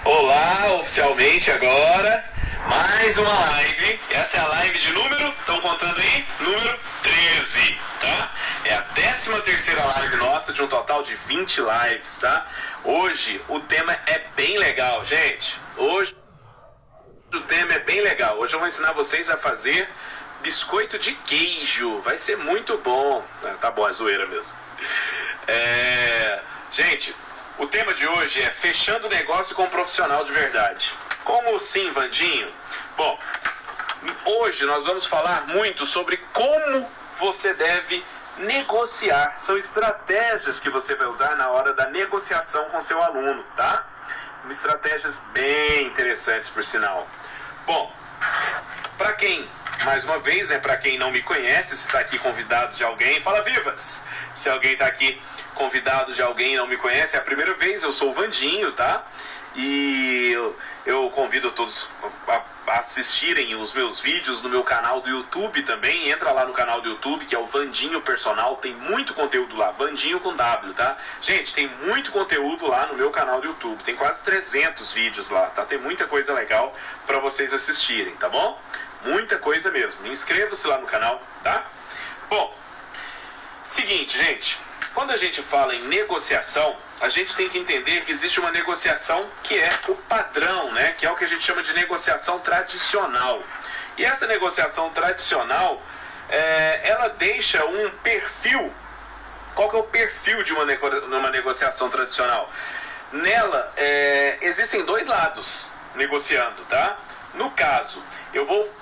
Olá, oficialmente agora, mais uma live. Essa é a live de número, estão contando aí? Número 13, tá? É a 13ª live nossa de um total de 20 lives, tá? Hoje o tema é bem legal, gente. Hoje o tema é bem legal. Hoje eu vou ensinar vocês a fazer biscoito de queijo. Vai ser muito bom. Tá bom, é zoeira mesmo. Gente, o tema de hoje é fechando negócio com um profissional de verdade. Como assim, Vandinho? Bom, hoje nós vamos falar muito sobre como você deve negociar. São estratégias que você vai usar na hora da negociação com seu aluno, tá? Estratégias bem interessantes, por sinal. Bom, para quem, mais uma vez, né, para quem não me conhece, se está aqui convidado de alguém, fala vivas! Se alguém está aqui convidado de alguém e não me conhece, é a primeira vez, eu sou o Vandinho, tá? E eu convido todos a assistirem os meus vídeos no meu canal do YouTube também. Entra lá no canal do YouTube, que é o Vandinho Personal, tem muito conteúdo lá, Vandinho com W, tá? Gente, tem muito conteúdo lá no meu canal do YouTube, tem quase 300 vídeos lá, tá? Tem muita coisa legal pra vocês assistirem, tá bom? Muita coisa mesmo. Inscreva-se lá no canal, tá? Bom, seguinte, gente, quando a gente fala em negociação, a gente tem que entender que existe uma negociação que é o padrão, né? Que é o que a gente chama de negociação tradicional. E essa negociação tradicional, ela deixa um perfil. Qual que é o perfil de uma negociação tradicional? Nela, existem dois lados negociando, tá? No caso,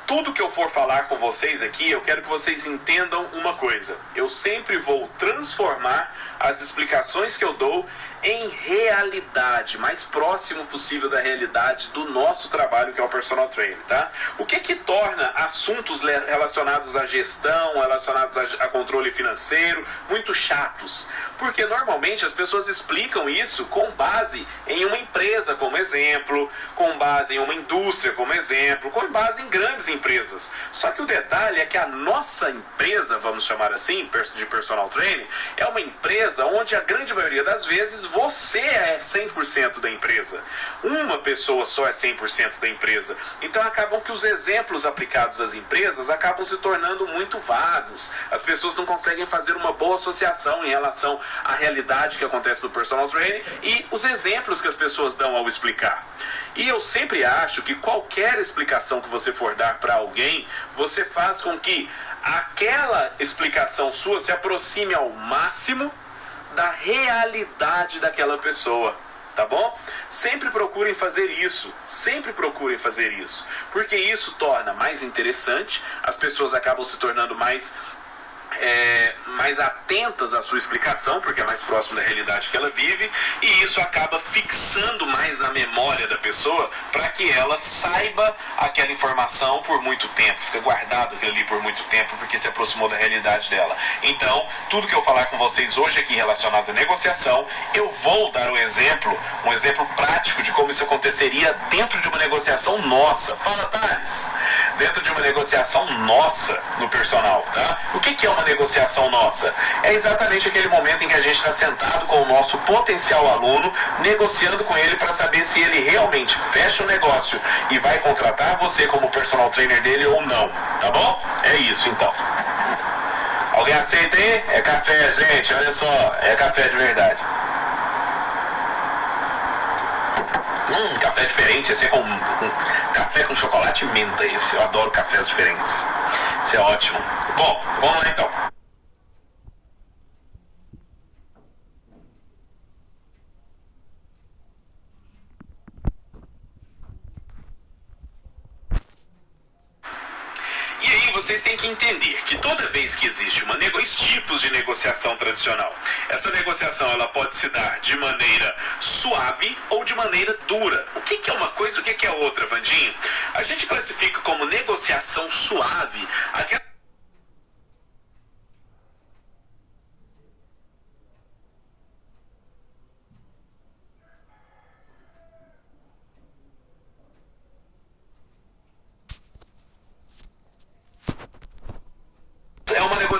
tudo que eu for falar com vocês aqui, eu quero que vocês entendam uma coisa. Eu sempre vou transformar as explicações que eu dou em realidade, mais próximo possível da realidade do nosso trabalho, que é o personal training, tá? O que torna assuntos relacionados à gestão, relacionados a controle financeiro, muito chatos? Porque normalmente as pessoas explicam isso com base em uma empresa como exemplo, com base em uma indústria como exemplo, com base em grandes empresas. Só que o detalhe é que a nossa empresa, vamos chamar assim, de personal training, é uma empresa onde a grande maioria das vezes você é 100% da empresa. Uma pessoa só é 100% da empresa. Então acabam que os exemplos aplicados às empresas acabam se tornando muito vagos. As pessoas não conseguem fazer uma boa associação em relação à realidade que acontece no personal training e os exemplos que as pessoas dão ao explicar. E eu sempre acho que qualquer explicação que você for dar para alguém, você faz com que aquela explicação sua se aproxime ao máximo da realidade daquela pessoa, tá bom? Sempre procurem fazer isso, porque isso torna mais interessante, as pessoas acabam se tornando mais atentas à sua explicação, porque é mais próximo da realidade que ela vive, e isso acaba fixando mais na memória da pessoa para que ela saiba aquela informação por muito tempo, fica guardado aquilo ali por muito tempo, porque se aproximou da realidade dela. Então, tudo que eu falar com vocês hoje aqui relacionado à negociação, eu vou dar um exemplo prático de como isso aconteceria dentro de uma negociação nossa. Fala, Thales! Dentro de uma negociação nossa no personal, tá? O que é uma negociação nossa? É exatamente aquele momento em que a gente está sentado com o nosso potencial aluno, negociando com ele para saber se ele realmente fecha o negócio e vai contratar você como personal trainer dele ou não, tá bom? É isso então. Alguém aceita aí? É café, gente, olha só, é café de verdade. Café diferente, esse é com café com chocolate e menta, esse. Eu adoro cafés diferentes. Isso é ótimo. Bom, vamos lá então. E aí vocês têm que entender que toda vez que existe dois tipos de negociação tradicional, essa negociação ela pode se dar de maneira suave ou de maneira dura. O que é uma coisa e o que é outra, Vandinho? A gente classifica como negociação suave aquela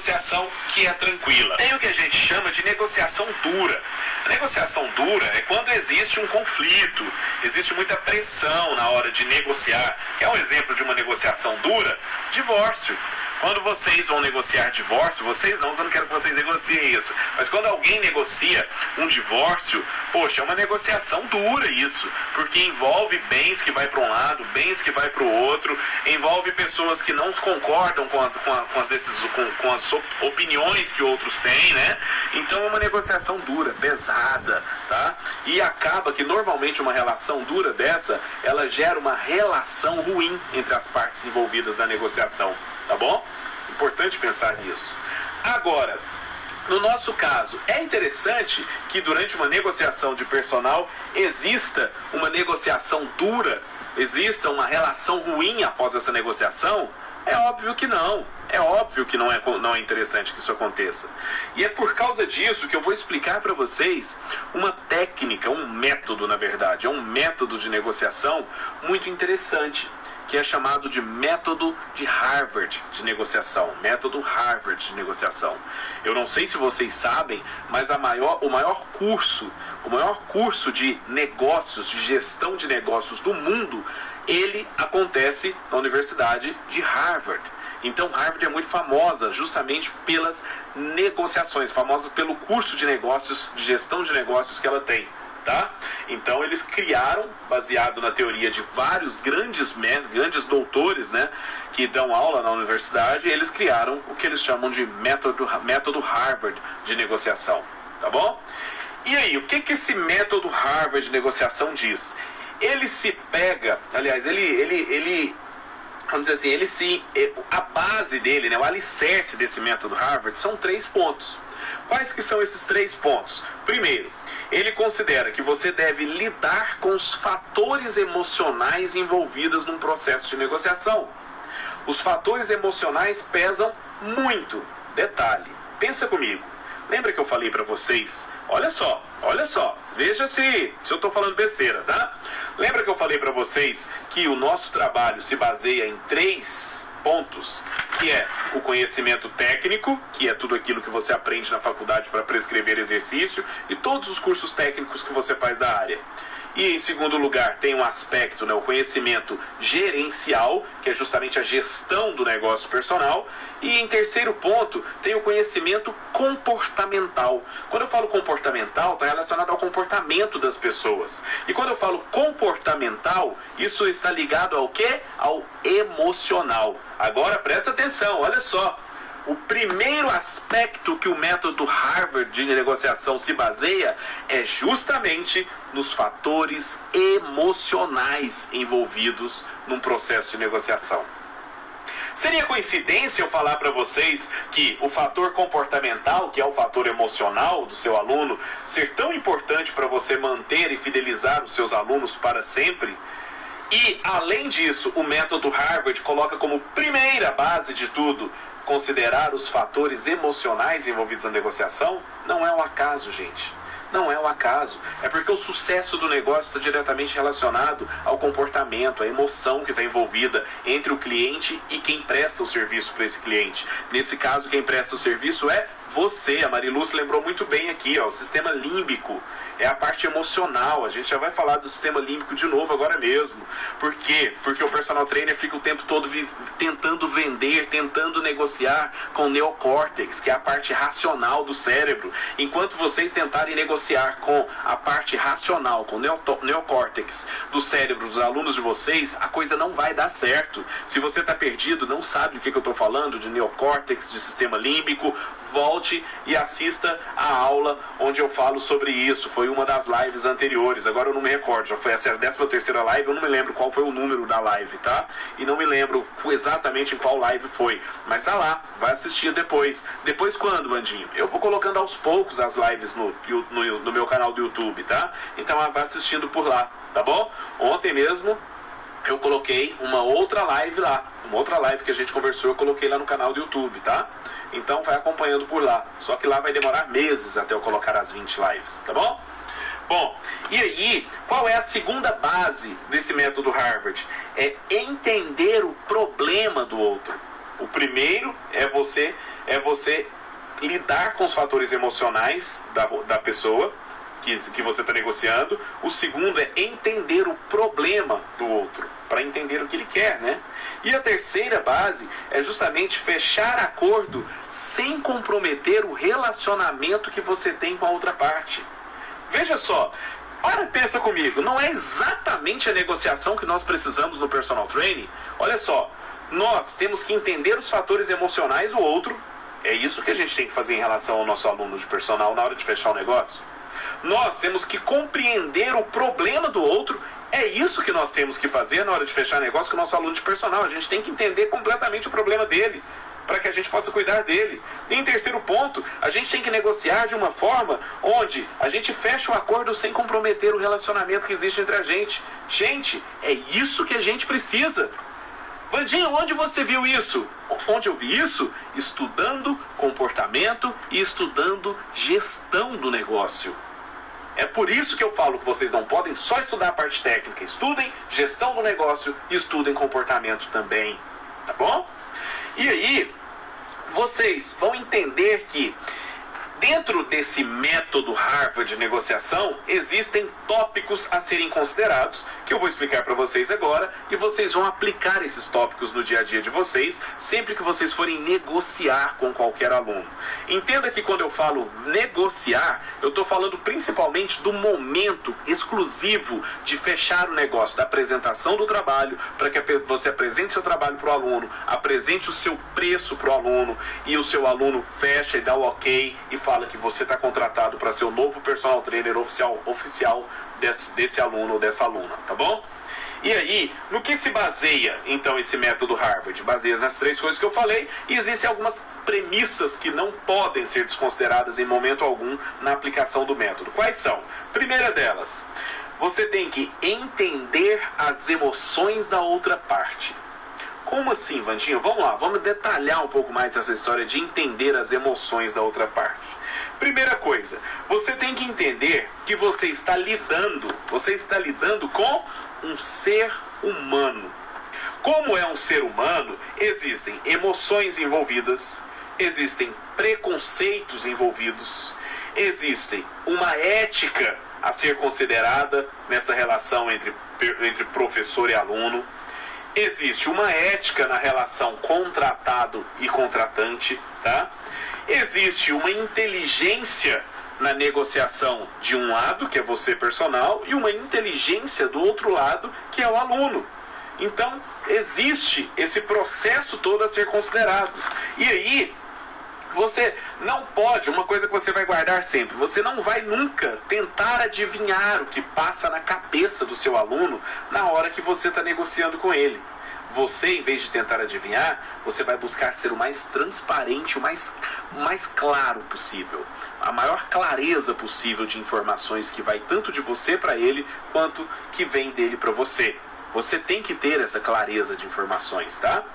negociação que é tranquila. Tem o que a gente chama de negociação dura. A negociação dura é quando existe um conflito, existe muita pressão na hora de negociar. Quer um exemplo de uma negociação dura? Divórcio. Quando vocês vão negociar divórcio, vocês não, eu não quero que vocês negociem isso, mas quando alguém negocia um divórcio, poxa, é uma negociação dura isso, porque envolve bens que vai para um lado, bens que vai para o outro, envolve pessoas que não concordam com as opiniões que outros têm, né? Então é uma negociação dura, pesada, tá? E acaba que normalmente uma relação dura dessa, ela gera uma relação ruim entre as partes envolvidas na negociação. Tá bom? Importante pensar nisso. Agora, no nosso caso, é interessante que durante uma negociação de personal exista uma negociação dura, exista uma relação ruim após essa negociação? É óbvio que não. É óbvio que não é interessante que isso aconteça. E é por causa disso que eu vou explicar para vocês uma técnica, um método, na verdade, é um método de negociação muito interessante, que é chamado de método de Harvard de negociação, método Harvard de negociação. Eu não sei se vocês sabem, mas o maior curso de negócios, de gestão de negócios do mundo, ele acontece na Universidade de Harvard. Então Harvard é muito famosa justamente pelas negociações, famosa pelo curso de negócios, de gestão de negócios que ela tem. Tá? Então eles criaram, baseado na teoria de vários grandes doutores, né, que dão aula na universidade, eles criaram o que eles chamam de método Harvard de negociação, tá bom? E aí, o que esse método Harvard de negociação diz? Ele se pega, aliás, ele vamos dizer assim, a base dele, né, o alicerce desse método Harvard são 3 pontos. Quais que são esses 3 pontos? Primeiro, ele considera que você deve lidar com os fatores emocionais envolvidos num processo de negociação. Os fatores emocionais pesam muito. Detalhe, pensa comigo. Lembra que eu falei para vocês? Olha só, veja se eu estou falando besteira, tá? Lembra que eu falei para vocês que o nosso trabalho se baseia em 3 pontos, que é o conhecimento técnico, que é tudo aquilo que você aprende na faculdade para prescrever exercício, e todos os cursos técnicos que você faz da área. E em segundo lugar tem um aspecto, né, o conhecimento gerencial, que é justamente a gestão do negócio personal. E em terceiro ponto tem o conhecimento comportamental. Quando eu falo comportamental, está relacionado ao comportamento das pessoas. E quando eu falo comportamental, isso está ligado ao quê? Ao emocional. Agora presta atenção, olha só. O primeiro aspecto que o método Harvard de negociação se baseia é justamente nos fatores emocionais envolvidos num processo de negociação. Seria coincidência eu falar para vocês que o fator comportamental, que é o fator emocional do seu aluno, ser tão importante para você manter e fidelizar os seus alunos para sempre? E, além disso, o método Harvard coloca como primeira base de tudo considerar os fatores emocionais envolvidos na negociação? Não é um acaso, gente. Não é um acaso. É porque o sucesso do negócio está diretamente relacionado ao comportamento, à emoção que está envolvida entre o cliente e quem presta o serviço para esse cliente. Nesse caso, quem presta o serviço é você. A Marilu se lembrou muito bem aqui, ó, o sistema límbico é a parte emocional. A gente já vai falar do sistema límbico de novo agora mesmo. Por quê? Porque o personal trainer fica o tempo todo tentando vender, tentando negociar com o neocórtex, que é a parte racional do cérebro. Enquanto vocês tentarem negociar com a parte racional, com o neocórtex do cérebro dos alunos de vocês, a coisa não vai dar certo. Se você está perdido, não sabe o que eu estou falando de neocórtex, de sistema límbico, volte e assista a aula onde eu falo sobre isso. Foi uma das lives anteriores, agora eu não me recordo, já foi essa a 13ª live, eu não me lembro qual foi o número da live, tá? E não me lembro exatamente em qual live foi, mas tá lá, vai assistir depois. Depois quando, Vandinho? Eu vou colocando aos poucos as lives no meu canal do YouTube, tá? Então vai assistindo por lá, tá bom? Ontem mesmo eu coloquei uma outra live lá, uma outra live que a gente conversou, eu coloquei lá no canal do YouTube, tá? Então vai acompanhando por lá, só que lá vai demorar meses até eu colocar as 20 lives, tá bom? Bom, e aí, qual é a segunda base desse método Harvard? É entender o problema do outro. O primeiro é você lidar com os fatores emocionais da pessoa que você está negociando. O segundo é entender o problema do outro, para entender o que ele quer, né? E a terceira base é justamente fechar acordo sem comprometer o relacionamento que você tem com a outra parte. Veja só, pensa comigo, não é exatamente a negociação que nós precisamos no personal training? Olha só, nós temos que entender os fatores emocionais do outro. É isso que a gente tem que fazer em relação ao nosso aluno de personal na hora de fechar o negócio. Nós temos que compreender o problema do outro. É isso que nós temos que fazer na hora de fechar negócio com o nosso aluno de personal. A gente tem que entender completamente o problema dele, para que a gente possa cuidar dele. E em terceiro ponto, a gente tem que negociar de uma forma onde a gente fecha um acordo sem comprometer o relacionamento que existe entre a gente. Gente, é isso que a gente precisa. Vandinho, onde você viu isso? Onde eu vi isso? Estudando comportamento e estudando gestão do negócio. É por isso que eu falo que vocês não podem só estudar a parte técnica. Estudem gestão do negócio e estudem comportamento também. Tá bom? E aí, vocês vão entender que dentro desse método Harvard de negociação, existem tópicos a serem considerados, que eu vou explicar para vocês agora, e vocês vão aplicar esses tópicos no dia a dia de vocês, sempre que vocês forem negociar com qualquer aluno. Entenda que quando eu falo negociar, eu estou falando principalmente do momento exclusivo de fechar o negócio, da apresentação do trabalho, para que você apresente seu trabalho para o aluno, apresente o seu preço para o aluno, e o seu aluno fecha e dá o ok, e fala que você está contratado para ser o novo personal trainer oficial desse aluno ou dessa aluna, tá bom? E aí, no que se baseia então esse método Harvard? Baseia nas três coisas que eu falei, e existem algumas premissas que não podem ser desconsideradas em momento algum na aplicação do método. Quais são? Primeira delas, você tem que entender as emoções da outra parte. Como assim, Vandinho? Vamos lá, vamos detalhar um pouco mais essa história de entender as emoções da outra parte. Primeira coisa, você tem que entender que você está lidando com um ser humano. Como é um ser humano, existem emoções envolvidas, existem preconceitos envolvidos, existe uma ética a ser considerada nessa relação entre professor e aluno. Existe uma ética na relação contratado e contratante, tá? Existe uma inteligência na negociação de um lado, que é você personal, e uma inteligência do outro lado, que é o aluno. Então, existe esse processo todo a ser considerado. E aí, você não pode, uma coisa que você vai guardar sempre, você não vai nunca tentar adivinhar o que passa na cabeça do seu aluno na hora que você está negociando com ele. Você, em vez de tentar adivinhar, você vai buscar ser o mais transparente, o mais claro possível. A maior clareza possível de informações que vai tanto de você para ele, quanto que vem dele para você. Você tem que ter essa clareza de informações, tá?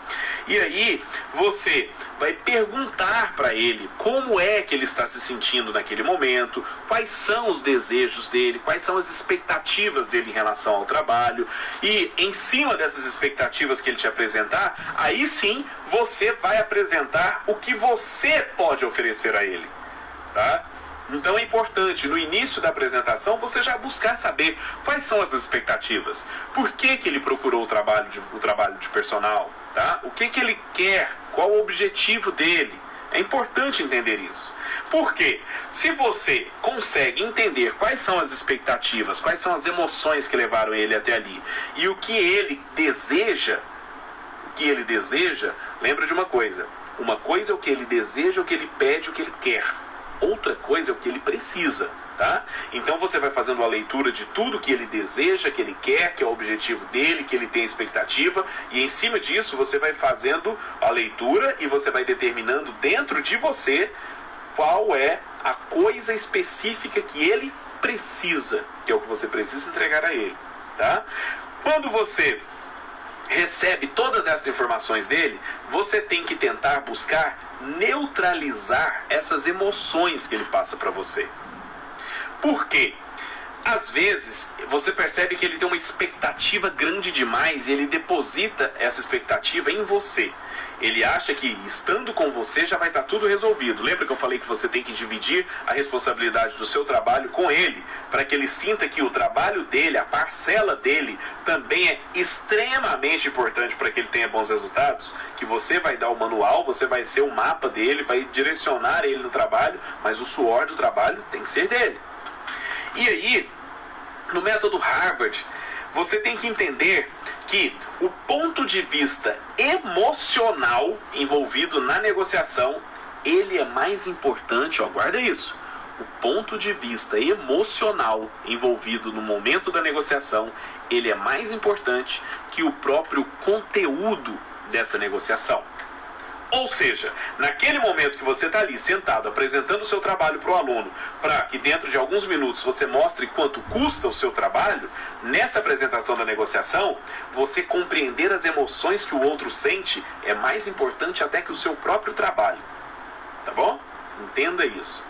E aí, você vai perguntar para ele como é que ele está se sentindo naquele momento, quais são os desejos dele, quais são as expectativas dele em relação ao trabalho. E em cima dessas expectativas que ele te apresentar, aí sim, você vai apresentar o que você pode oferecer a ele, tá? Então é importante, no início da apresentação, você já buscar saber quais são as expectativas. Por que ele procurou o trabalho de personal? Tá? O que ele quer? Qual o objetivo dele? É importante entender isso. Porque se você consegue entender quais são as expectativas, quais são as emoções que levaram ele até ali, e o que ele deseja, lembra de uma coisa é o que ele deseja, o que ele pede, o que ele quer. Outra coisa é o que ele precisa, tá? Então você vai fazendo a leitura de tudo que ele deseja, que ele quer, que é o objetivo dele, que ele tem expectativa, e em cima disso você vai fazendo a leitura e você vai determinando dentro de você qual é a coisa específica que ele precisa, que é o que você precisa entregar a ele, tá? Quando você recebe todas essas informações dele, você tem que tentar buscar neutralizar essas emoções que ele passa para você. Por quê? Às vezes, você percebe que ele tem uma expectativa grande demais e ele deposita essa expectativa em você. Ele acha que estando com você já vai estar tudo resolvido. Lembra que eu falei que você tem que dividir a responsabilidade do seu trabalho com ele, para que ele sinta que o trabalho dele, a parcela dele, também é extremamente importante para que ele tenha bons resultados? Que você vai dar o manual, você vai ser o mapa dele, vai direcionar ele no trabalho, mas o suor do trabalho tem que ser dele. E aí, no método Harvard, você tem que entender que o ponto de vista emocional envolvido na negociação, ele é mais importante, ó, guarda isso. O ponto de vista emocional envolvido no momento da negociação, ele é mais importante que o próprio conteúdo dessa negociação. Ou seja, naquele momento que você está ali sentado apresentando o seu trabalho para o aluno, para que dentro de alguns minutos você mostre quanto custa o seu trabalho, nessa apresentação da negociação, você compreender as emoções que o outro sente é mais importante até que o seu próprio trabalho. Tá bom? Entenda isso.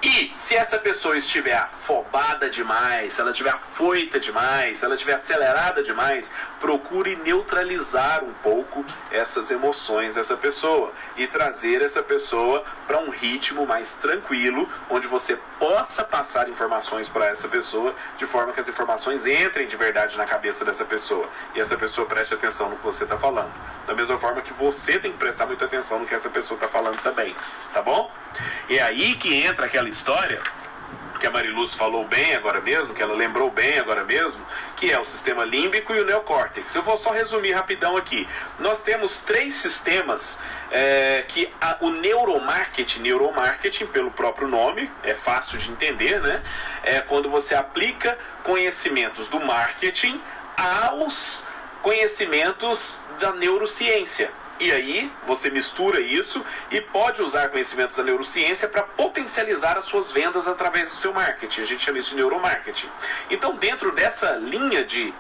E se essa pessoa estiver afobada demais, se ela estiver afoita demais, se ela estiver acelerada demais, procure neutralizar um pouco essas emoções dessa pessoa e trazer essa pessoa para um ritmo mais tranquilo, onde você possa passar informações para essa pessoa de forma que as informações entrem de verdade na cabeça dessa pessoa e essa pessoa preste atenção no que você está falando. Da mesma forma que você tem que prestar muita atenção no que essa pessoa está falando também, tá bom? E é aí que entra aquela história que a Mariluz falou bem agora mesmo, que ela lembrou bem agora mesmo, que é o sistema límbico e o neocórtex. Eu vou só resumir rapidão aqui. Nós temos 3 sistemas o neuromarketing, pelo próprio nome, é fácil de entender, né? É quando você aplica conhecimentos do marketing aos conhecimentos da neurociência. E aí você mistura isso e pode usar conhecimentos da neurociência para potencializar as suas vendas através do seu marketing. A gente chama isso de neuromarketing. Então, dentro dessa linha de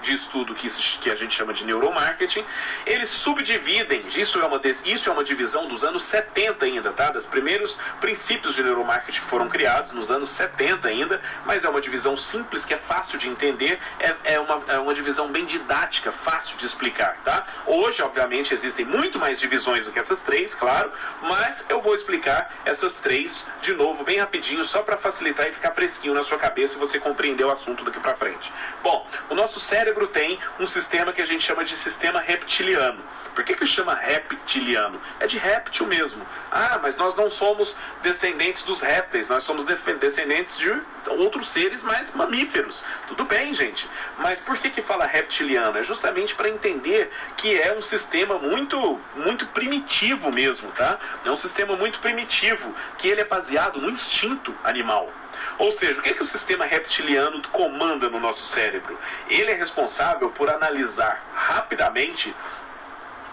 estudo que a gente chama de neuromarketing, eles subdividem, isso é uma divisão dos anos 70 ainda, tá? Dos primeiros princípios de neuromarketing que foram criados nos anos 70 ainda, mas é uma divisão simples, que é fácil de entender, é uma divisão bem didática, fácil de explicar, tá? Hoje, obviamente, existem muito mais divisões do que essas 3, claro, mas eu vou explicar essas 3 de novo, bem rapidinho, só para facilitar e ficar fresquinho na sua cabeça e você compreender o assunto daqui para frente. Bom, o nosso cérebro tem um sistema que a gente chama de sistema reptiliano. Por que chama reptiliano? É de réptil mesmo. Ah, mas nós não somos descendentes dos répteis, nós somos descendentes de outros seres mais mamíferos. Tudo bem, gente. Mas por que fala reptiliano? É justamente para entender que é um sistema muito primitivo mesmo, tá? É um sistema muito primitivo, que ele é baseado no instinto animal. Ou seja, o que o sistema reptiliano comanda no nosso cérebro? Ele é responsável por analisar rapidamente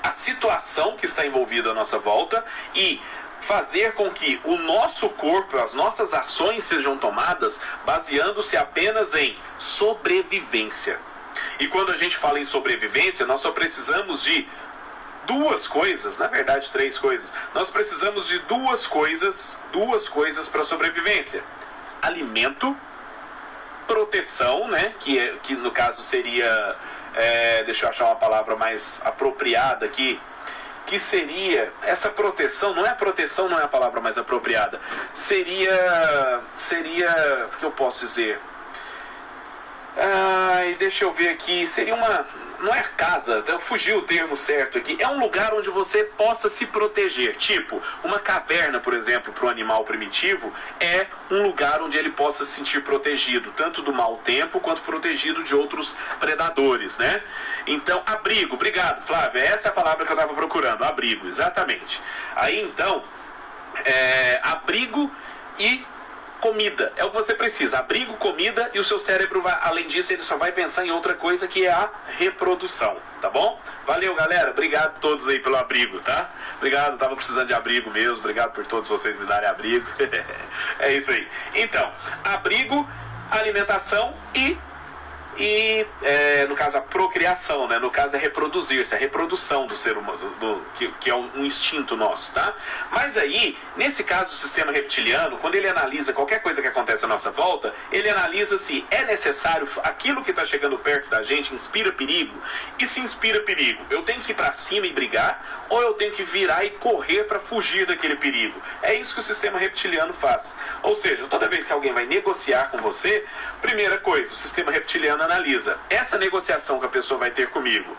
a situação que está envolvida à nossa volta e fazer com que o nosso corpo, as nossas ações sejam tomadas baseando-se apenas em sobrevivência. E quando a gente fala em sobrevivência, nós só precisamos de 2 coisas, na verdade 3 coisas. Nós precisamos de duas coisas para sobrevivência: alimento, proteção, né? Que no caso seria, deixa eu achar uma palavra mais apropriada aqui, que seria, essa proteção, não é a palavra mais apropriada, seria, o que eu posso dizer? Deixa eu ver aqui, seria não é casa, fugiu o termo certo aqui, é um lugar onde você possa se proteger, tipo, uma caverna, por exemplo, para o animal primitivo, é um lugar onde ele possa se sentir protegido, tanto do mau tempo, quanto protegido de outros predadores, né? Então, abrigo, obrigado, Flávia, essa é a palavra que eu estava procurando, abrigo, exatamente. Aí, então, abrigo e comida, é o que você precisa, abrigo, comida, e o seu cérebro, além disso, ele só vai pensar em outra coisa, que é a reprodução, tá bom? Valeu, galera, obrigado a todos aí pelo abrigo, tá? Obrigado, tava precisando de abrigo mesmo, obrigado por todos vocês me darem abrigo. É isso aí. Então, abrigo, alimentação e e no caso a procriação, né? No caso é reproduzir-se, a reprodução do ser humano, que é um instinto nosso, tá? Mas aí, nesse caso o sistema reptiliano, quando ele analisa qualquer coisa que acontece à nossa volta, ele analisa se é necessário, aquilo que está chegando perto da gente inspira perigo, e se inspira perigo, eu tenho que ir para cima e brigar, ou eu tenho que virar e correr para fugir daquele perigo. É isso que o sistema reptiliano faz. Ou seja, toda vez que alguém vai negociar com você, primeira coisa, o sistema reptiliano analisa, essa negociação que a pessoa vai ter comigo,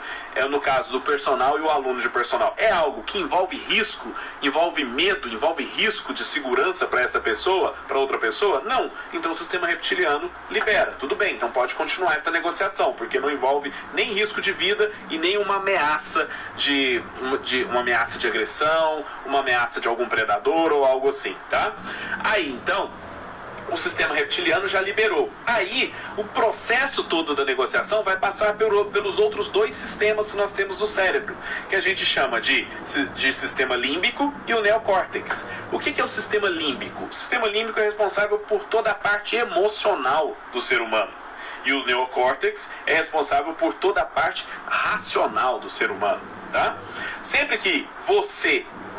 no caso do personal e o aluno de personal, é algo que envolve risco, envolve medo, envolve risco de segurança para essa pessoa, para outra pessoa? Não. Então o sistema reptiliano libera. Tudo bem, então pode continuar essa negociação, porque não envolve nem risco de vida e nem uma ameaça de agressão, uma ameaça de algum predador ou algo assim, tá? Aí, então, o sistema reptiliano já liberou. Aí, o processo todo da negociação vai passar pelos outros dois sistemas que nós temos no cérebro, que a gente chama de sistema límbico e o neocórtex. O que é o sistema límbico? O sistema límbico é responsável por toda a parte emocional do ser humano. E o neocórtex é responsável por toda a parte racional do ser humano, tá? Sempre que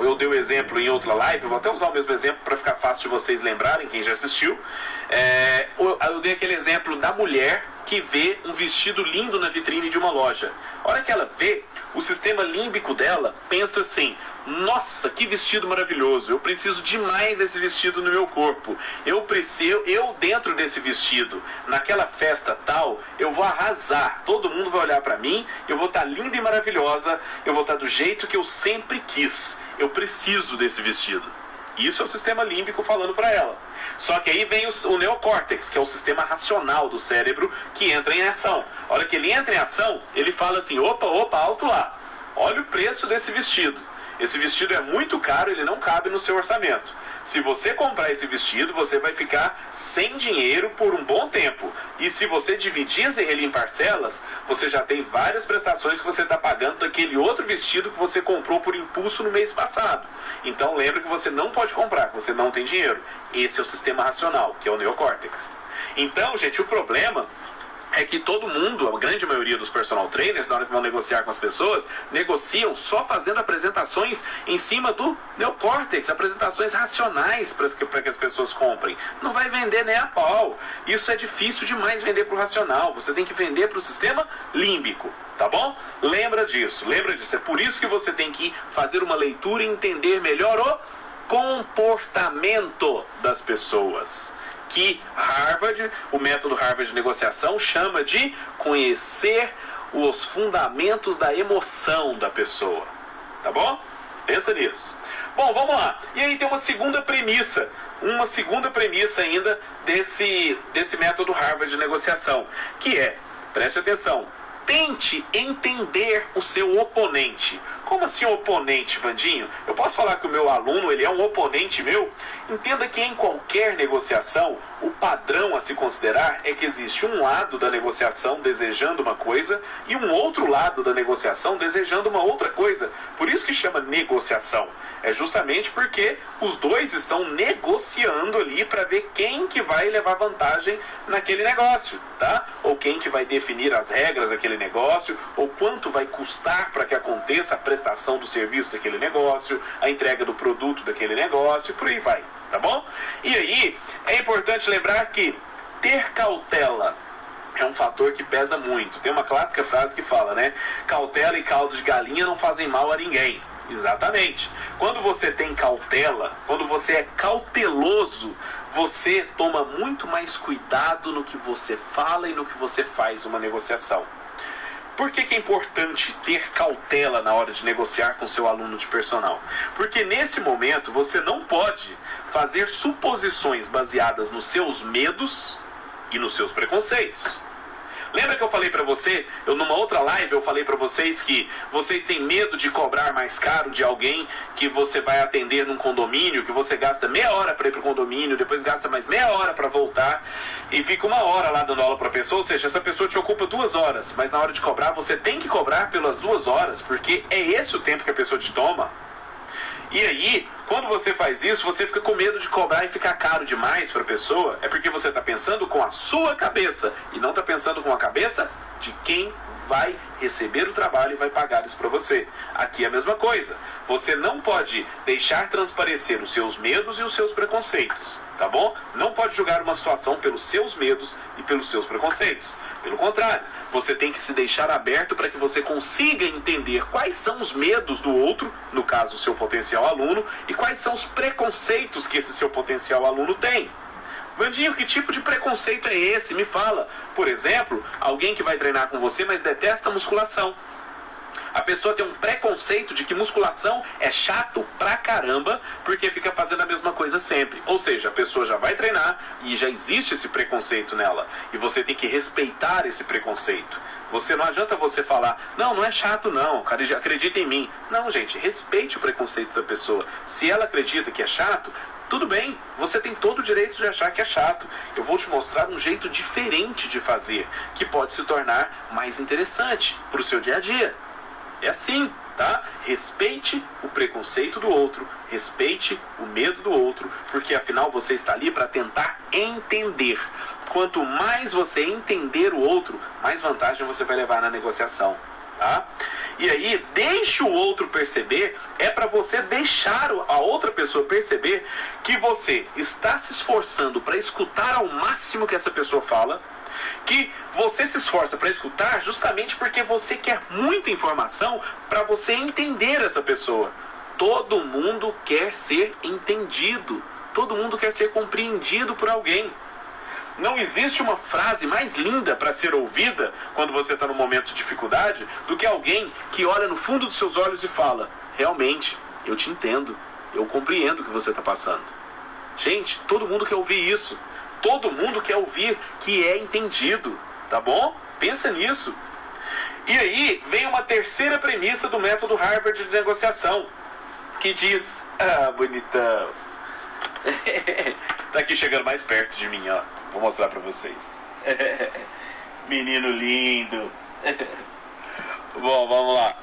eu dei o exemplo em outra live, eu vou até usar o mesmo exemplo para ficar fácil de vocês lembrarem, quem já assistiu. Eu dei aquele exemplo da mulher que vê um vestido lindo na vitrine de uma loja. A hora que ela vê, o sistema límbico dela pensa assim: nossa, que vestido maravilhoso, eu preciso demais desse vestido no meu corpo. Eu dentro desse vestido, naquela festa tal, eu vou arrasar. Todo mundo vai olhar pra mim, eu vou estar linda e maravilhosa, eu vou estar do jeito que eu sempre quis. Eu preciso desse vestido. Isso é o sistema límbico falando para ela. Só que aí vem o neocórtex, que é o sistema racional do cérebro, que entra em ação. A hora que ele entra em ação, ele fala assim: opa, alto lá. Olha o preço desse vestido. Esse vestido é muito caro, ele não cabe no seu orçamento. Se você comprar esse vestido, você vai ficar sem dinheiro por um bom tempo. E se você dividir ele em parcelas, você já tem várias prestações que você está pagando daquele outro vestido que você comprou por impulso no mês passado. Então lembre que você não pode comprar, que você não tem dinheiro. Esse é o sistema racional, que é o neocórtex. Então, gente, o problema é que todo mundo, a grande maioria dos personal trainers, na hora que vão negociar com as pessoas, negociam só fazendo apresentações em cima do neocórtex, apresentações racionais para que as pessoas comprem. Não vai vender nem a pau. Isso é difícil demais vender para o racional. Você tem que vender para o sistema límbico, tá bom? Lembra disso. É por isso que você tem que fazer uma leitura e entender melhor o comportamento das pessoas, que o método Harvard de negociação chama de conhecer os fundamentos da emoção da pessoa, tá bom? Pensa nisso. Bom, vamos lá. E aí tem uma segunda premissa ainda desse método Harvard de negociação, que é, preste atenção, tente entender o seu oponente. Como assim oponente, Vandinho? Eu posso falar que o meu aluno, ele é um oponente meu? Entenda que em qualquer negociação, o padrão a se considerar é que existe um lado da negociação desejando uma coisa e um outro lado da negociação desejando uma outra coisa. Por isso que chama negociação. É justamente porque os dois estão negociando ali para ver quem que vai levar vantagem naquele negócio, tá? Ou quem que vai definir as regras daquele negócio, ou quanto vai custar para que aconteça a prestação do serviço daquele negócio, a entrega do produto daquele negócio, por aí vai, tá bom? E aí, é importante lembrar que ter cautela é um fator que pesa muito. Tem uma clássica frase que fala, né? Cautela e caldo de galinha não fazem mal a ninguém. Exatamente. Quando você tem cautela, quando você é cauteloso, você toma muito mais cuidado no que você fala e no que você faz numa negociação. Por que é importante ter cautela na hora de negociar com seu aluno de personal? Porque nesse momento você não pode fazer suposições baseadas nos seus medos e nos seus preconceitos. Lembra que eu falei pra você, numa outra live eu falei pra vocês que vocês têm medo de cobrar mais caro de alguém que você vai atender num condomínio, que você gasta meia hora pra ir pro condomínio, depois gasta mais meia hora pra voltar e fica uma hora lá dando aula pra pessoa, ou seja, essa pessoa te ocupa 2 horas, mas na hora de cobrar você tem que cobrar pelas 2 horas, porque é esse o tempo que a pessoa te toma. E aí, Quando você faz isso, você fica com medo de cobrar e ficar caro demais para a pessoa, é porque você está pensando com a sua cabeça e não está pensando com a cabeça de quem vai receber o trabalho e vai pagar isso para você. Aqui é a mesma coisa. Você não pode deixar transparecer os seus medos e os seus preconceitos, tá bom? Não pode julgar uma situação pelos seus medos e pelos seus preconceitos. Pelo contrário, você tem que se deixar aberto para que você consiga entender quais são os medos do outro, no caso o seu potencial aluno, e quais são os preconceitos que esse seu potencial aluno tem. Vandinho, que tipo de preconceito é esse? Me fala. Por exemplo, alguém que vai treinar com você, mas detesta musculação. A pessoa tem um preconceito de que musculação é chato pra caramba, porque fica fazendo a mesma coisa sempre. Ou seja, a pessoa já vai treinar e já existe esse preconceito nela. E você tem que respeitar esse preconceito. Não adianta você falar, não é chato não, acredita em mim. Não, gente, respeite o preconceito da pessoa. Se ela acredita que é chato, tudo bem, você tem todo o direito de achar que é chato. Eu vou te mostrar um jeito diferente de fazer, que pode se tornar mais interessante para o seu dia a dia. É assim, tá? Respeite o preconceito do outro, respeite o medo do outro, porque afinal você está ali para tentar entender. Quanto mais você entender o outro, mais vantagem você vai levar na negociação. Tá? E aí, deixe o outro perceber, é para você deixar a outra pessoa perceber que você está se esforçando para escutar ao máximo que essa pessoa fala, que você se esforça para escutar justamente porque você quer muita informação para você entender essa pessoa. Todo mundo quer ser entendido, todo mundo quer ser compreendido por alguém. Não existe uma frase mais linda para ser ouvida quando você está num momento de dificuldade do que alguém que olha no fundo dos seus olhos e fala: realmente, eu te entendo, eu compreendo o que você está passando. Gente, todo mundo quer ouvir isso. Todo mundo quer ouvir que é entendido, tá bom? Pensa nisso. E aí vem uma terceira premissa do método Harvard de negociação, que diz: bonitão. Tá aqui chegando mais perto de mim, ó. Vou mostrar pra vocês. Menino lindo. Bom, vamos lá.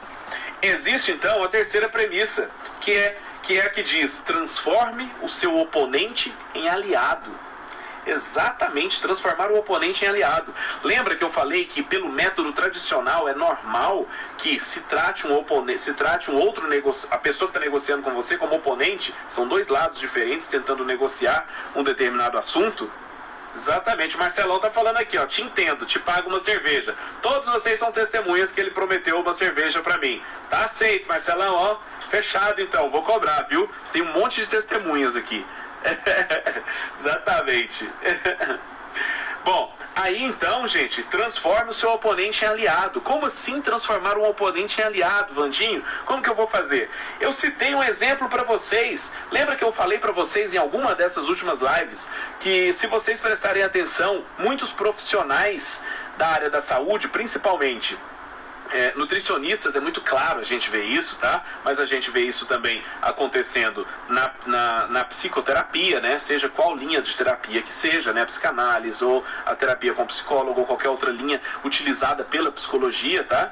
Existe então a terceira premissa, que é a que diz: transforme o seu oponente em aliado. Exatamente, transformar o oponente em aliado. Lembra que eu falei que pelo método tradicional é normal que se trate a pessoa que está negociando com você como oponente? São dois lados diferentes tentando negociar um determinado assunto. Exatamente, o Marcelão tá falando aqui, ó: te entendo, te pago uma cerveja. Todos vocês são testemunhas que ele prometeu uma cerveja pra mim. Tá aceito, Marcelão, ó, fechado então, vou cobrar, viu? Tem um monte de testemunhas aqui. Exatamente. Bom, aí então, gente, transforme o seu oponente em aliado. Como assim transformar um oponente em aliado, Vandinho? Como que eu vou fazer? Eu citei um exemplo para vocês. Lembra que eu falei para vocês em alguma dessas últimas lives que, se vocês prestarem atenção, muitos profissionais da área da saúde, principalmente nutricionistas, é muito claro a gente vê isso, tá? Mas a gente vê isso também acontecendo na psicoterapia, né? Seja qual linha de terapia que seja, né? A psicanálise ou a terapia com psicólogo ou qualquer outra linha utilizada pela psicologia, tá?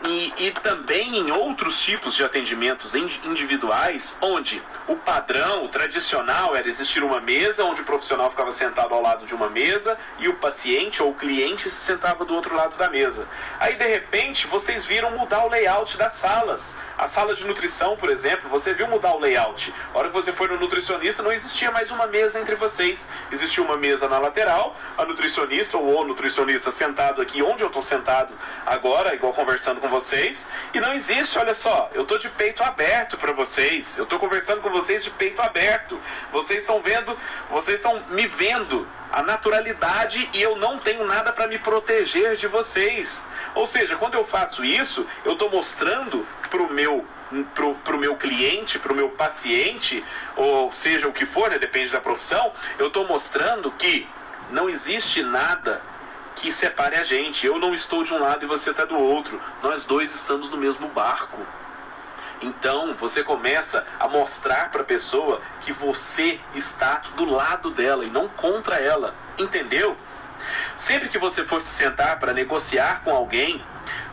E também em outros tipos de atendimentos individuais, onde o padrão, o tradicional, era existir uma mesa onde o profissional ficava sentado ao lado de uma mesa e o paciente ou o cliente se sentava do outro lado da mesa. Aí, de repente, vocês viram mudar o layout das salas. A sala de nutrição, por exemplo, você viu mudar o layout. A hora que você foi no nutricionista, não existia mais uma mesa entre vocês. Existia uma mesa na lateral, a nutricionista ou o nutricionista sentado aqui onde eu estou sentado agora, igual conversando com vocês. E não existe, olha só, eu estou de peito aberto para vocês. Eu estou conversando com vocês de peito aberto. Vocês estão vendo, vocês estão me vendo a naturalidade e eu não tenho nada para me proteger de vocês. Ou seja, quando eu faço isso, eu estou mostrando pro meu cliente, pro meu paciente, ou seja o que for, né, depende da profissão, eu estou mostrando que não existe nada que separe a gente. Eu não estou de um lado e você está do outro. Nós dois estamos no mesmo barco. Então, você começa a mostrar para a pessoa que você está do lado dela e não contra ela. Entendeu? Sempre que você for se sentar para negociar com alguém,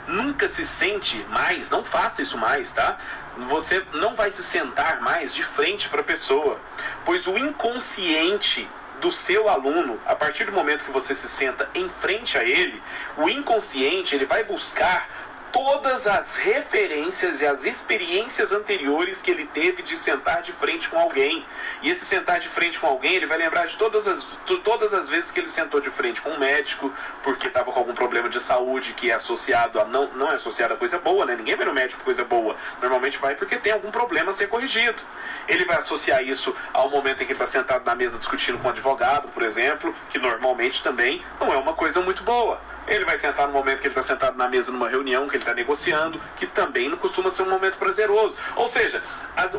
nunca se sente mais, não faça isso mais, tá? você não vai se sentar mais de frente para a pessoa, pois o inconsciente do seu aluno, a partir do momento que você se senta em frente a ele, o inconsciente ele vai buscar todas as referências e as experiências anteriores que ele teve de sentar de frente com alguém. E esse sentar de frente com alguém, ele vai lembrar de todas as vezes que ele sentou de frente com um médico, porque estava com algum problema de saúde que é associado a... Não é associado a coisa boa, né? Ninguém vai no médico por coisa boa. Normalmente vai porque tem algum problema a ser corrigido. Ele vai associar isso ao momento em que ele está sentado na mesa discutindo com um advogado, por exemplo, que normalmente também não é uma coisa muito boa. Ele vai sentar no momento que ele está sentado na mesa numa reunião, que ele está negociando, que também não costuma ser um momento prazeroso. Ou seja,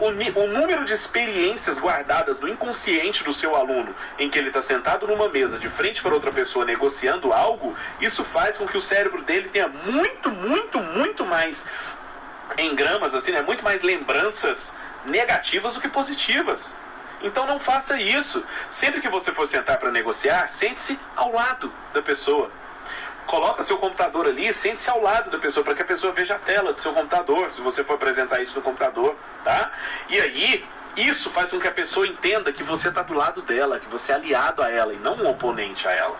o número de experiências guardadas no inconsciente do seu aluno, em que ele está sentado numa mesa de frente para outra pessoa negociando algo, isso faz com que o cérebro dele tenha muito mais engramas, assim, né? Muito mais lembranças negativas do que positivas. Então não faça isso. Sempre que você for sentar para negociar, sente-se ao lado da pessoa. Coloca seu computador ali, sente-se ao lado da pessoa, para que a pessoa veja a tela do seu computador, se você for apresentar isso no computador, tá? E aí, isso faz com que a pessoa entenda que você está do lado dela, que você é aliado a ela e não um oponente a ela.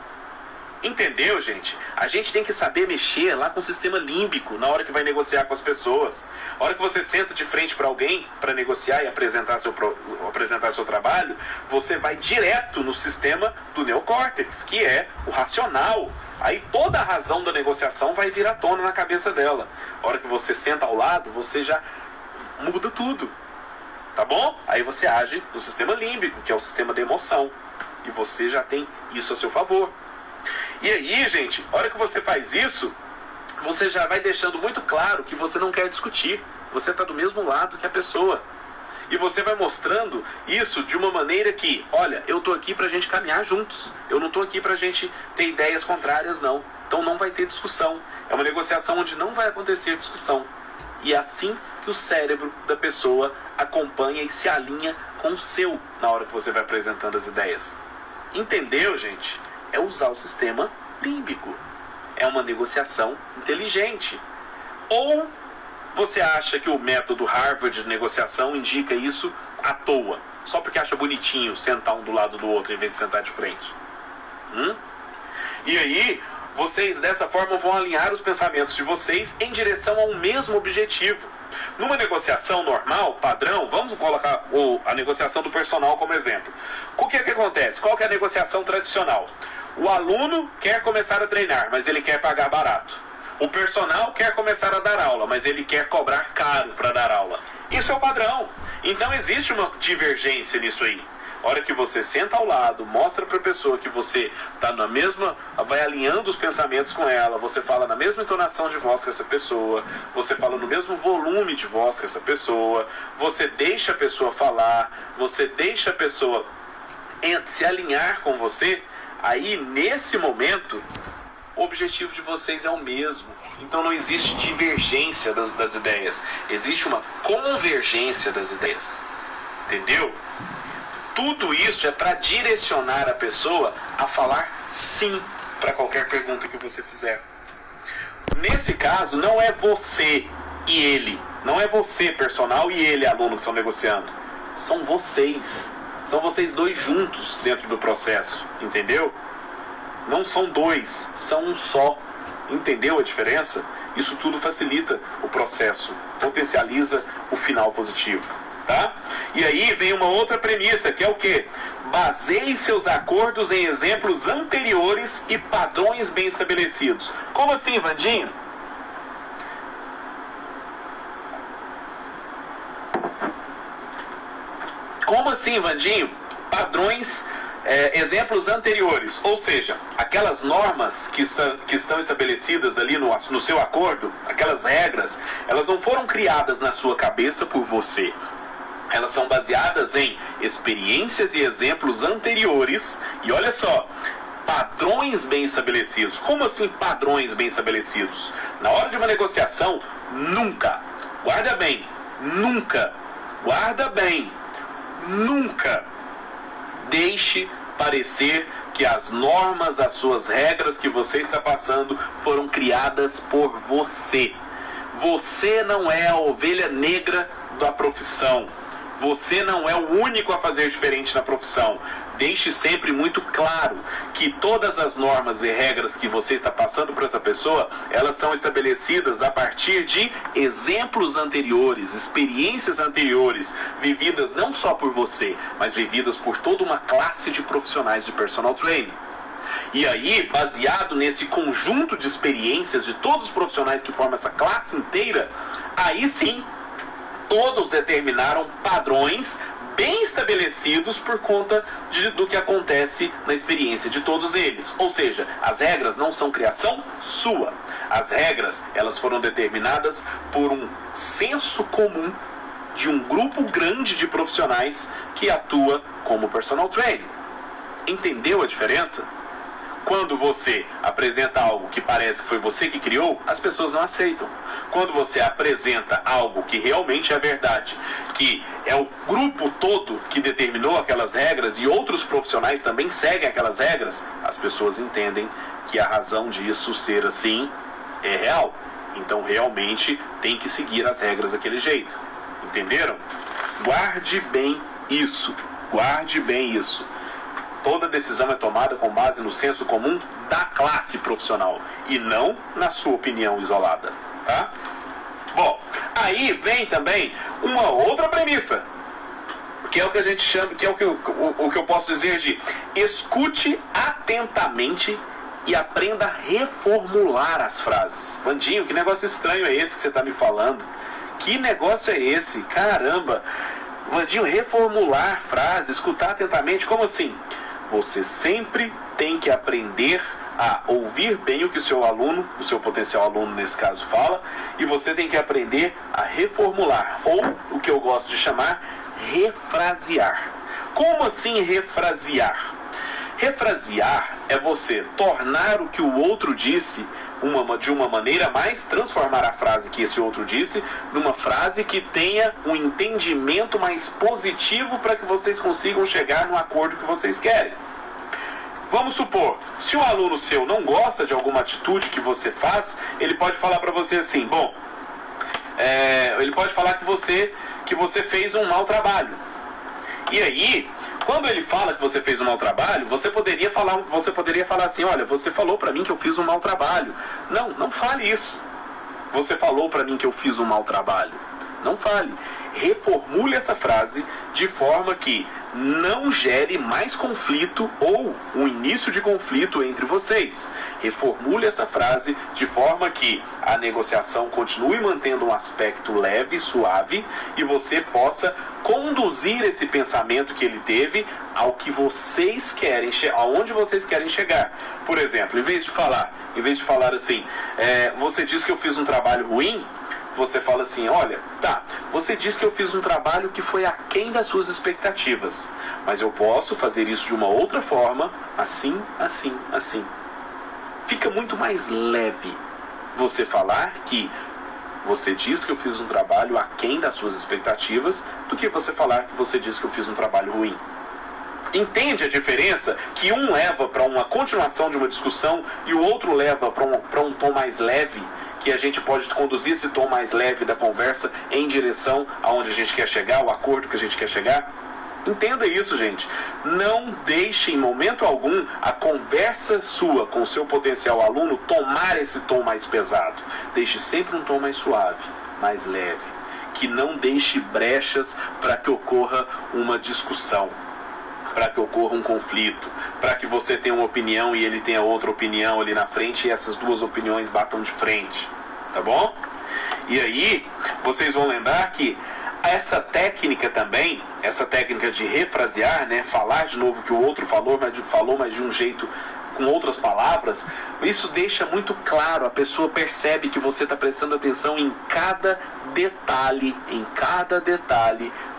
Entendeu, gente? A gente tem que saber mexer lá com o sistema límbico na hora que vai negociar com as pessoas. A hora que você senta de frente para alguém para negociar e apresentar seu trabalho, você vai direto no sistema do neocórtex, que é o racional. Aí toda a razão da negociação vai vir à tona na cabeça dela. A hora que você senta ao lado, você já muda tudo. Tá bom? Aí você age no sistema límbico, que é o sistema da emoção. E você já tem isso a seu favor. E aí, gente, a hora que você faz isso, você já vai deixando muito claro que você não quer discutir. Você está do mesmo lado que a pessoa. E você vai mostrando isso de uma maneira que, olha, eu estou aqui para a gente caminhar juntos. Eu não estou aqui para a gente ter ideias contrárias, não. Então não vai ter discussão. É uma negociação onde não vai acontecer discussão. E é assim que o cérebro da pessoa acompanha e se alinha com o seu na hora que você vai apresentando as ideias. Entendeu, gente? É usar o sistema límbico. É uma negociação inteligente. Ou você acha que o método Harvard de negociação indica isso à toa, só porque acha bonitinho sentar um do lado do outro em vez de sentar de frente? E aí, vocês dessa forma vão alinhar os pensamentos de vocês em direção a um mesmo objetivo. Numa negociação normal, padrão, vamos colocar a negociação do personal como exemplo. O que acontece? Qual que é a negociação tradicional? O aluno quer começar a treinar, mas ele quer pagar barato. O personal quer começar a dar aula, mas ele quer cobrar caro para dar aula. Isso é o padrão. Então existe uma divergência nisso aí. A hora que você senta ao lado, mostra para a pessoa que você está na mesma, vai alinhando os pensamentos com ela, você fala na mesma entonação de voz que essa pessoa, você fala no mesmo volume de voz que essa pessoa, você deixa a pessoa falar, você deixa a pessoa se alinhar com você, aí nesse momento o objetivo de vocês é o mesmo. Então não existe divergência das ideias, existe uma convergência das ideias. Entendeu? Tudo isso é para direcionar a pessoa a falar sim para qualquer pergunta que você fizer. Nesse caso, não é você e ele. Não é você, personal, e ele, aluno, que estão negociando. São vocês. São vocês dois juntos dentro do processo. Entendeu? Não são dois, são um só. Entendeu a diferença? Isso tudo facilita o processo, potencializa o final positivo. Tá? E aí vem uma outra premissa, que é o quê? Baseie seus acordos em exemplos anteriores e padrões bem estabelecidos. Como assim, Vandinho? Como assim, Vandinho? Padrões, exemplos anteriores. Ou seja, aquelas normas que estão estabelecidas ali no seu acordo, aquelas regras, elas não foram criadas na sua cabeça por você. Elas são baseadas em experiências e exemplos anteriores. E olha só, padrões bem estabelecidos. Como assim padrões bem estabelecidos? Na hora de uma negociação, nunca, guarda bem, nunca, guarda bem, nunca deixe parecer que as normas, as suas regras que você está passando foram criadas por você. Você não é a ovelha negra da profissão. Você não é o único a fazer diferente na profissão. Deixe sempre muito claro que todas as normas e regras que você está passando para essa pessoa, elas são estabelecidas a partir de exemplos anteriores, experiências anteriores, vividas não só por você, mas vividas por toda uma classe de profissionais de personal training. E aí, baseado nesse conjunto de experiências de todos os profissionais que formam essa classe inteira, aí sim, todos determinaram padrões bem estabelecidos por conta do que acontece na experiência de todos eles. Ou seja, as regras não são criação sua. As regras, elas foram determinadas por um senso comum de um grupo grande de profissionais que atua como personal trainer. Entendeu a diferença? Quando você apresenta algo que parece que foi você que criou, as pessoas não aceitam. Quando você apresenta algo que realmente é verdade, que é o grupo todo que determinou aquelas regras e outros profissionais também seguem aquelas regras, as pessoas entendem que a razão disso ser assim é real. Então realmente tem que seguir as regras daquele jeito. Entenderam? Guarde bem isso. Guarde bem isso. Toda decisão é tomada com base no senso comum da classe profissional e não na sua opinião isolada, tá? Bom, aí vem também uma outra premissa, que é o que a gente chama, que é o que eu posso dizer de escute atentamente e aprenda a reformular as frases. Vandinho, que negócio estranho é esse que você está me falando? Que negócio é esse? Caramba! Vandinho, reformular frases, escutar atentamente, como assim? Você sempre tem que aprender a ouvir bem o que o seu aluno, o seu potencial aluno nesse caso, fala, e você tem que aprender a reformular, ou o que eu gosto de chamar, refrasear. Como assim refrasear? Refrasear é você tornar o que o outro disse de uma maneira mais, transformar a frase que esse outro disse numa frase que tenha um entendimento mais positivo para que vocês consigam chegar no acordo que vocês querem. Vamos supor, se um aluno seu não gosta de alguma atitude que você faz, ele pode falar para você assim, ele pode falar que você fez um mau trabalho. E aí, quando ele fala que você fez um mau trabalho, você poderia falar assim, olha, você falou para mim que eu fiz um mau trabalho. Não fale isso. Você falou para mim que eu fiz um mau trabalho. Não fale. Reformule essa frase de forma que não gere mais conflito ou um início de conflito entre vocês. Reformule essa frase de forma que a negociação continue mantendo um aspecto leve, suave, e você possa conduzir esse pensamento que ele teve ao que vocês querem, aonde vocês querem chegar. Por exemplo, em vez de falar assim, você disse que eu fiz um trabalho ruim, você fala assim, olha, tá, você disse que eu fiz um trabalho que foi aquém das suas expectativas, mas eu posso fazer isso de uma outra forma, assim, assim, assim. Fica muito mais leve você falar que você disse que eu fiz um trabalho aquém das suas expectativas do que você falar que você disse que eu fiz um trabalho ruim. Entende a diferença que um leva para uma continuação de uma discussão e o outro leva para um tom mais leve, que a gente pode conduzir esse tom mais leve da conversa em direção aonde a gente quer chegar, o acordo que a gente quer chegar? Entenda isso, gente. Não deixe em momento algum a conversa sua com o seu potencial aluno tomar esse tom mais pesado. Deixe sempre um tom mais suave, mais leve, que não deixe brechas para que ocorra uma discussão, para que ocorra um conflito, para que você tenha uma opinião e ele tenha outra opinião ali na frente e essas duas opiniões batam de frente, tá bom? E aí, vocês vão lembrar que essa técnica também, essa técnica de refrasear, né, falar de novo o que o outro falou, mas de um jeito, com outras palavras, isso deixa muito claro, a pessoa percebe que você está prestando atenção em cada detalhe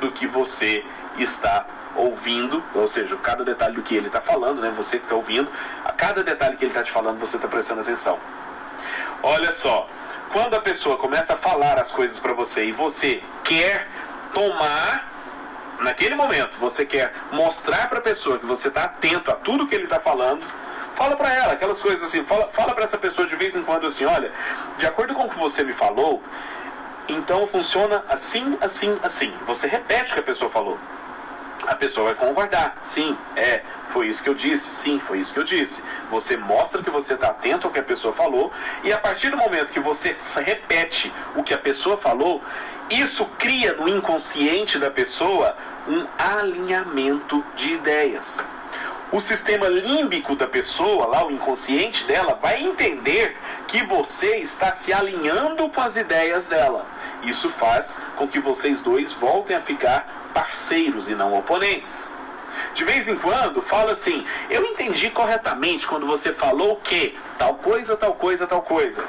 do que você está ouvindo, ou seja, cada detalhe do que ele está falando, né, você que está ouvindo, a cada detalhe que ele está te falando, você está prestando atenção. Olha só, quando a pessoa começa a falar as coisas para você e você quer tomar, naquele momento, você quer mostrar para a pessoa que você está atento a tudo que ele está falando, fala para ela aquelas coisas assim, fala para essa pessoa de vez em quando assim, olha, de acordo com o que você me falou, então funciona assim, assim, assim. Você repete o que a pessoa falou. A pessoa vai concordar. Sim, foi isso que eu disse. Sim, foi isso que eu disse. Você mostra que você está atento ao que a pessoa falou, e a partir do momento que você repete o que a pessoa falou, isso cria no inconsciente da pessoa um alinhamento de ideias. O sistema límbico da pessoa, lá o inconsciente dela, vai entender que você está se alinhando com as ideias dela. Isso faz com que vocês dois voltem a ficar parceiros e não oponentes. De vez em quando, fala assim: eu entendi corretamente quando você falou que tal coisa, tal coisa, tal coisa.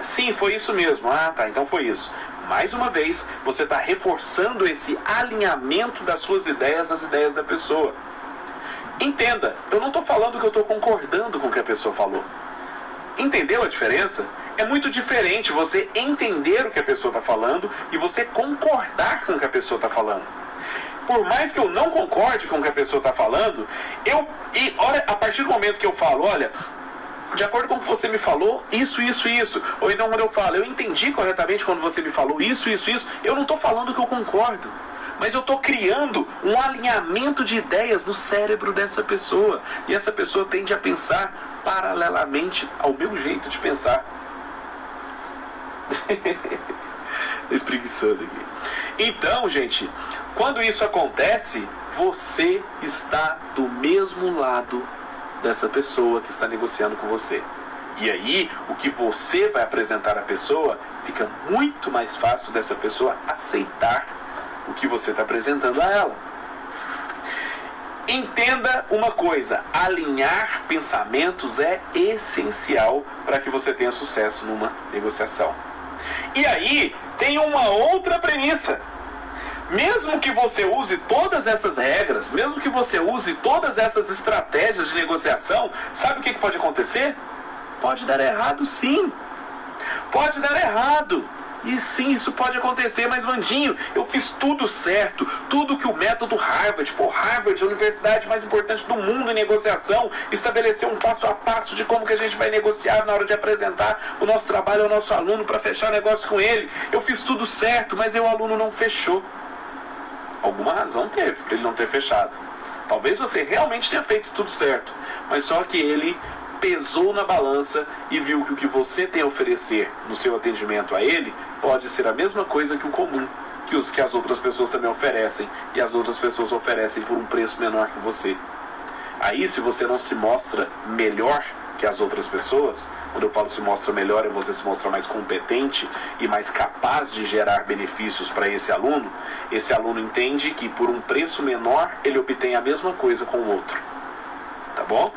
Sim, foi isso mesmo. Ah, tá, então foi isso. Mais uma vez, você está reforçando esse alinhamento das suas ideias às ideias da pessoa. Entenda, eu não estou falando que eu estou concordando com o que a pessoa falou. Entendeu a diferença? É muito diferente você entender o que a pessoa está falando e você concordar com o que a pessoa está falando. Por mais que eu não concorde com o que a pessoa está falando, a partir do momento que eu falo, olha, de acordo com o que você me falou, isso. Ou então quando eu falo, eu entendi corretamente quando você me falou isso. Eu não estou falando que eu concordo. Mas eu estou criando um alinhamento de ideias no cérebro dessa pessoa. E essa pessoa tende a pensar paralelamente ao meu jeito de pensar. Espreguiçando aqui. Então, gente, quando isso acontece, você está do mesmo lado dessa pessoa que está negociando com você. E aí, o que você vai apresentar à pessoa, fica muito mais fácil dessa pessoa aceitar o que você está apresentando a ela. Entenda uma coisa: alinhar pensamentos é essencial para que você tenha sucesso numa negociação. E aí, tem uma outra premissa. Mesmo que você use todas essas regras, mesmo que você use todas essas estratégias de negociação, sabe o que pode acontecer? Pode dar errado, sim. Pode dar errado. E sim, isso pode acontecer, mas Vandinho, eu fiz tudo certo, tudo que o método Harvard, Harvard, a universidade mais importante do mundo em negociação, estabeleceu um passo a passo de como que a gente vai negociar na hora de apresentar o nosso trabalho ao nosso aluno para fechar negócio com ele. Eu fiz tudo certo, mas o aluno não fechou. Alguma razão teve para ele não ter fechado. Talvez você realmente tenha feito tudo certo, mas só que ele pesou na balança e viu que o que você tem a oferecer no seu atendimento a ele pode ser a mesma coisa que o comum, que as outras pessoas também oferecem, e as outras pessoas oferecem por um preço menor que você. Aí, se você não se mostra melhor que as outras pessoas, quando eu falo se mostra melhor, é você se mostra mais competente e mais capaz de gerar benefícios para esse aluno entende que por um preço menor ele obtém a mesma coisa com o outro. Tá bom?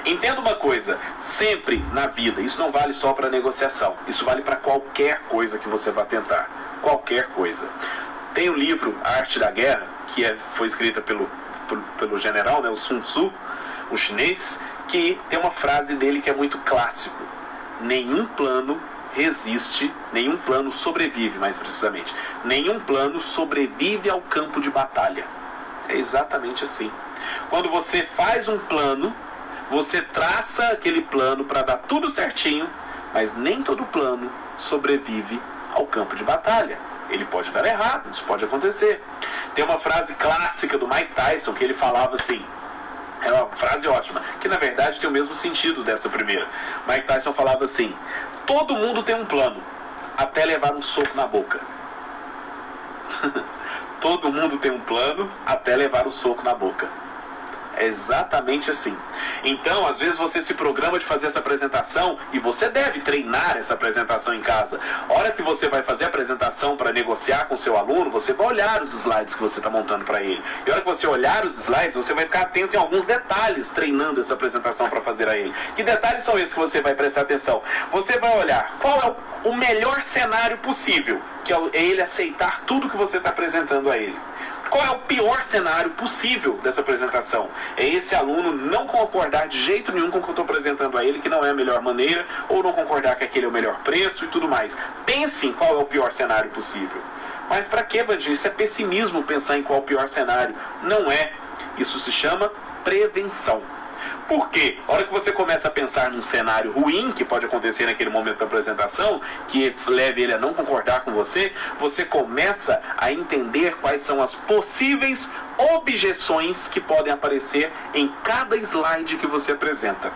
Entenda uma coisa, sempre na vida, isso não vale só para negociação, isso vale para qualquer coisa que você vá tentar, qualquer coisa. Tem um livro, A Arte da Guerra, que foi escrita pelo general, o Sun Tzu, um chinês, que tem uma frase dele que é muito clássico: nenhum plano resiste, nenhum plano sobrevive, mais precisamente, nenhum plano sobrevive ao campo de batalha. É exatamente assim. Quando você faz um plano, você traça aquele plano para dar tudo certinho, mas nem todo plano sobrevive ao campo de batalha. Ele pode dar errado, isso pode acontecer. Tem uma frase clássica do Mike Tyson que ele falava assim, é uma frase ótima, que na verdade tem o mesmo sentido dessa primeira. Mike Tyson falava assim: todo mundo tem um plano, até levar um soco na boca. Todo mundo tem um plano, até levar um soco na boca. É exatamente assim. Então, às vezes você se programa de fazer essa apresentação e você deve treinar essa apresentação em casa. A hora que você vai fazer a apresentação para negociar com o seu aluno, você vai olhar os slides que você está montando para ele. E a hora que você olhar os slides, você vai ficar atento em alguns detalhes treinando essa apresentação para fazer a ele. Que detalhes são esses que você vai prestar atenção? Você vai olhar qual é o melhor cenário possível, que é ele aceitar tudo que você está apresentando a ele. Qual é o pior cenário possível dessa apresentação? É esse aluno não concordar de jeito nenhum com o que eu estou apresentando a ele, que não é a melhor maneira, ou não concordar que aquele é o melhor preço e tudo mais. Pense em qual é o pior cenário possível. Mas para que, Vandinho? Isso é pessimismo, pensar em qual é o pior cenário. Não é. Isso se chama prevenção. Por quê? A hora que você começa a pensar num cenário ruim, que pode acontecer naquele momento da apresentação, que leve ele a não concordar com você, você começa a entender quais são as possíveis objeções que podem aparecer em cada slide que você apresenta.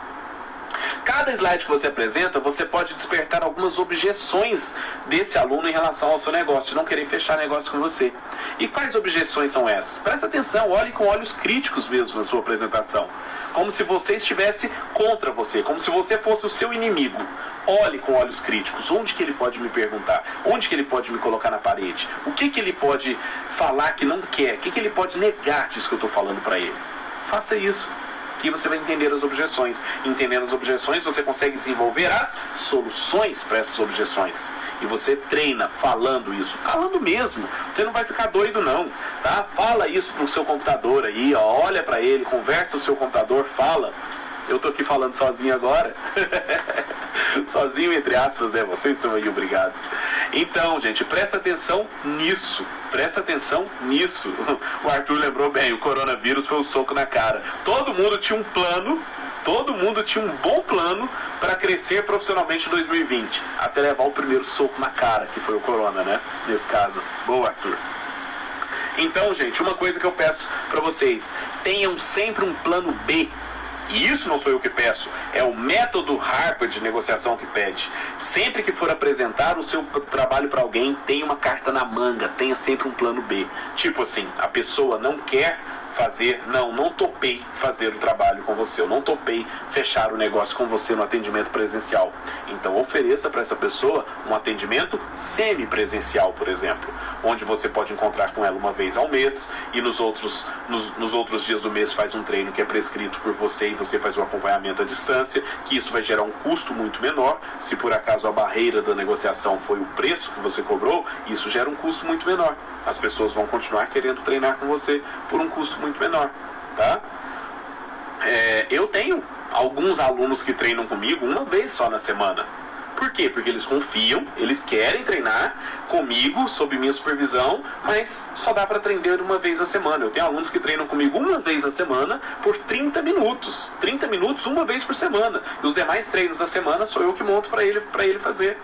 Cada slide que você apresenta, você pode despertar algumas objeções desse aluno em relação ao seu negócio, de não querer fechar negócio com você. E quais objeções são essas? Presta atenção, olhe com olhos críticos mesmo na sua apresentação. Como se você estivesse contra você, como se você fosse o seu inimigo. Olhe com olhos críticos, onde que ele pode me perguntar? Onde que ele pode me colocar na parede? O que que ele pode falar que não quer? O que que ele pode negar disso que eu estou falando para ele? Faça isso. Aqui você vai entender as objeções. Entendendo as objeções, você consegue desenvolver as soluções para essas objeções. E você treina falando isso, falando mesmo. Você não vai ficar doido não, tá? Fala isso pro seu computador aí, ó, olha para ele, conversa com o seu computador, fala. Eu tô aqui falando sozinho agora. Sozinho, entre aspas, né? Vocês estão aí, obrigado. Então, gente, presta atenção nisso. Presta atenção nisso. O Arthur lembrou bem, o coronavírus foi um soco na cara. Todo mundo tinha um plano, todo mundo tinha um bom plano para crescer profissionalmente em 2020. Até levar o primeiro soco na cara, que foi o corona, né? Nesse caso. Boa, Arthur. Então, gente, uma coisa que eu peço para vocês. Tenham sempre um plano B. E isso não sou eu que peço, é o método Harvard de negociação que pede. Sempre que for apresentar o seu trabalho para alguém, tenha uma carta na manga, tenha sempre um plano B. Tipo assim, a pessoa não quer fazer, não topei fazer o trabalho com você, eu não topei fechar o negócio com você no atendimento presencial. Então ofereça para essa pessoa um atendimento semi-presencial, por exemplo, onde você pode encontrar com ela uma vez ao mês e nos outros dias do mês faz um treino que é prescrito por você e você faz um acompanhamento à distância, que isso vai gerar um custo muito menor. Se por acaso a barreira da negociação foi o preço que você cobrou, isso gera um custo muito menor. As pessoas vão continuar querendo treinar com você por um custo muito menor, tá? Eu tenho alguns alunos que treinam comigo uma vez só na semana. Por quê? Porque eles confiam, eles querem treinar comigo, sob minha supervisão, mas só dá para treinar uma vez na semana. Eu tenho alunos que treinam comigo uma vez na semana por 30 minutos. 30 minutos uma vez por semana. E os demais treinos da semana sou eu que monto para ele fazer,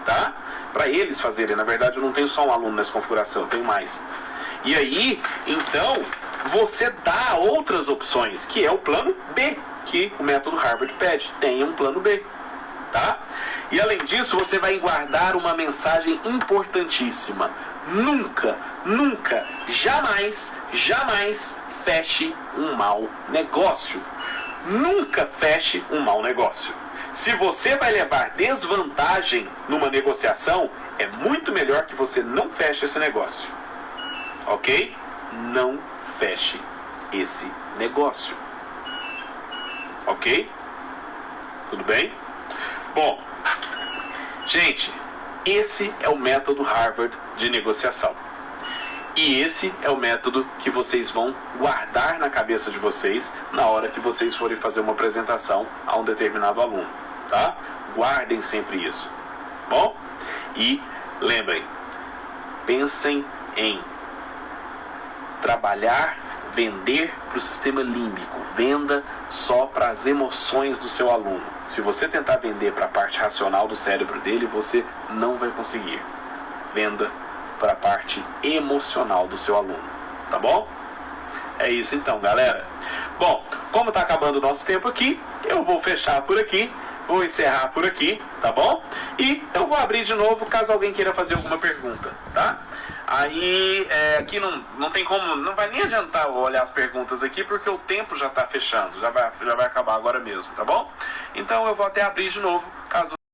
tá? Para eles fazerem. Na verdade, eu não tenho só um aluno nessa configuração, eu tenho mais. E aí, então, você dá outras opções, que é o plano B, que o método Harvard pede. Tenha um plano B, tá? E além disso, você vai guardar uma mensagem importantíssima. Nunca, nunca, jamais, jamais feche um mau negócio. Nunca feche um mau negócio. Se você vai levar desvantagem numa negociação, é muito melhor que você não feche esse negócio. Ok? Não feche esse negócio. Ok? Tudo bem? Bom, gente, esse é o método Harvard de negociação. E esse é o método que vocês vão guardar na cabeça de vocês na hora que vocês forem fazer uma apresentação a um determinado aluno, tá? Guardem sempre isso, bom? E lembrem, pensem em trabalhar, vender para o sistema límbico. Venda só para as emoções do seu aluno. Se você tentar vender para a parte racional do cérebro dele, você não vai conseguir. Venda para a parte emocional do seu aluno, tá bom? É isso então, galera. Bom, como está acabando o nosso tempo aqui, eu vou fechar por aqui, vou encerrar por aqui, tá bom? E eu vou abrir de novo caso alguém queira fazer alguma pergunta, tá? Aí, aqui não tem como, não vai nem adiantar eu olhar as perguntas aqui, porque o tempo já está fechando, já vai acabar agora mesmo, tá bom? Então eu vou até abrir de novo